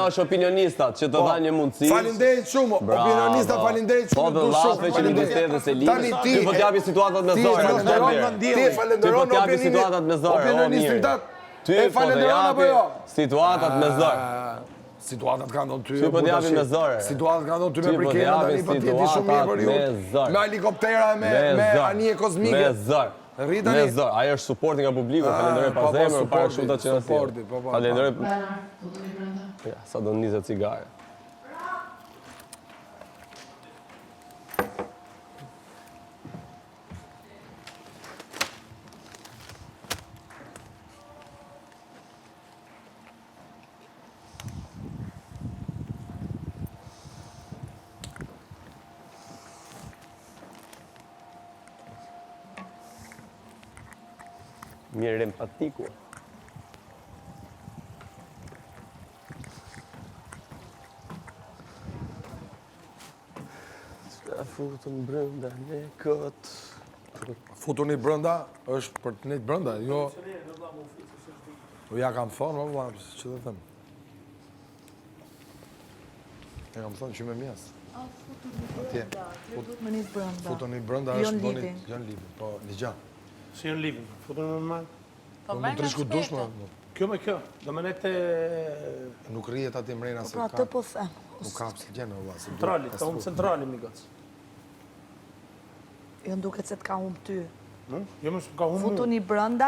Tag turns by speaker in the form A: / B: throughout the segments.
A: është opinionistat që të dhanë një mundësi.
B: Falinderit shumë, opinionista falinderit shumë.
A: Po dhe llafe që në mbështetë se lidhë. Ty po t'japi situatat me zorë.
B: Ti falenderon opinionistin tatë.
A: Ty po t'japi situatat me zorë.
B: Situatat ka ndonë ty.
A: Ty po t'japi me zorë.
B: Situatat ka ndonë ty me prikena, tani po t'jeti shumë mirë për ju. Me helikoptera, me anije kozmike.
A: Me zorë. Me zorë. Ajo është supporti nga publiku, falenderoj pa zemër, para kështuta që në sjellë. Falenderoj. Ja, sa do nizet cigare. Mirë empatiku. Futën brënda në këtë.
B: Futuni brënda është për të nejtë brënda, jo... Ja kam thonë, më vëllam, që dhe thëmë. Ja kam thonë që me mjesë. Futuni brënda është bëni... Jon living, po një gjanë.
C: Si janë living, futuni normal.
B: Po më të rishku dush më...
C: Kjo me kjo, do me nete...
B: Nuk rrijet ati mrejna se ka...
D: Pra të po them.
B: Nuk ka pësë gjenë, vëllam.
C: Centrali, ka unë centrali, mi gëtë.
D: Jo nduket se t'ka humë ty.
C: Jo më shumë ka humë mu.
D: Futuni brënda,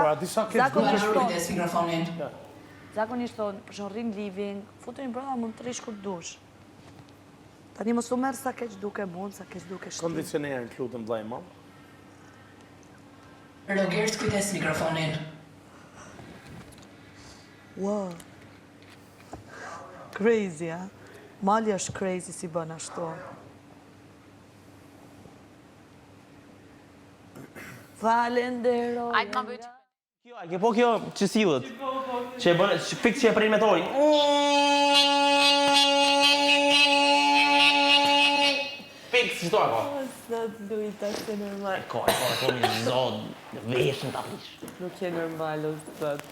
D: zakonisht thonë, për shumë rinë living, futuni brënda mund të rish kur dush. Tani mos u merë sa keq duke mund, sa keq duke shti.
C: Kondicionerë në klutën vllai mam.
E: Rogert, kujdes mikrofonin.
D: Wow. Crazy, ha? Mali është crazy si bën ashtu. Falenderoj.
F: Ajtë ma bëjtë. Kjo, a ke po kjo që silët? Që e bënë, fik që e prejnë me tojnë. Fik, si shto ako?
G: Sa të dujta se normal.
F: Ko një zodë, në veshën të aprish.
G: Nuk je normal, o sot.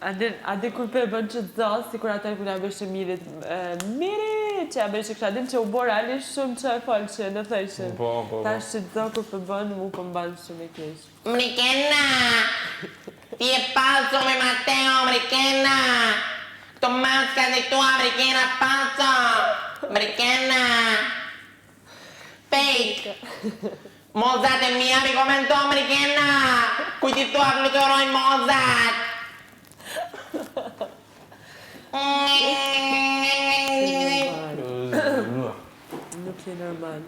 G: Adi kur për bën që të zazë, si kur atër kur nga bëshë mirit, mirit, që nga bëshë kësha, din që u borë ali shumë që e falë që në thëshën. Ta është që të zazë kur për bën, mu për mbanë shumë e kesh.
E: Mrikena! Ti e falso me Mateo, Mrikena! Këto maskat e tua, Mrikena, falso! Mrikena! Fake! Mozart e mia mi commentò, Mrikena! Kujti tua gluturojnë Mozart!
G: Nuk je normal.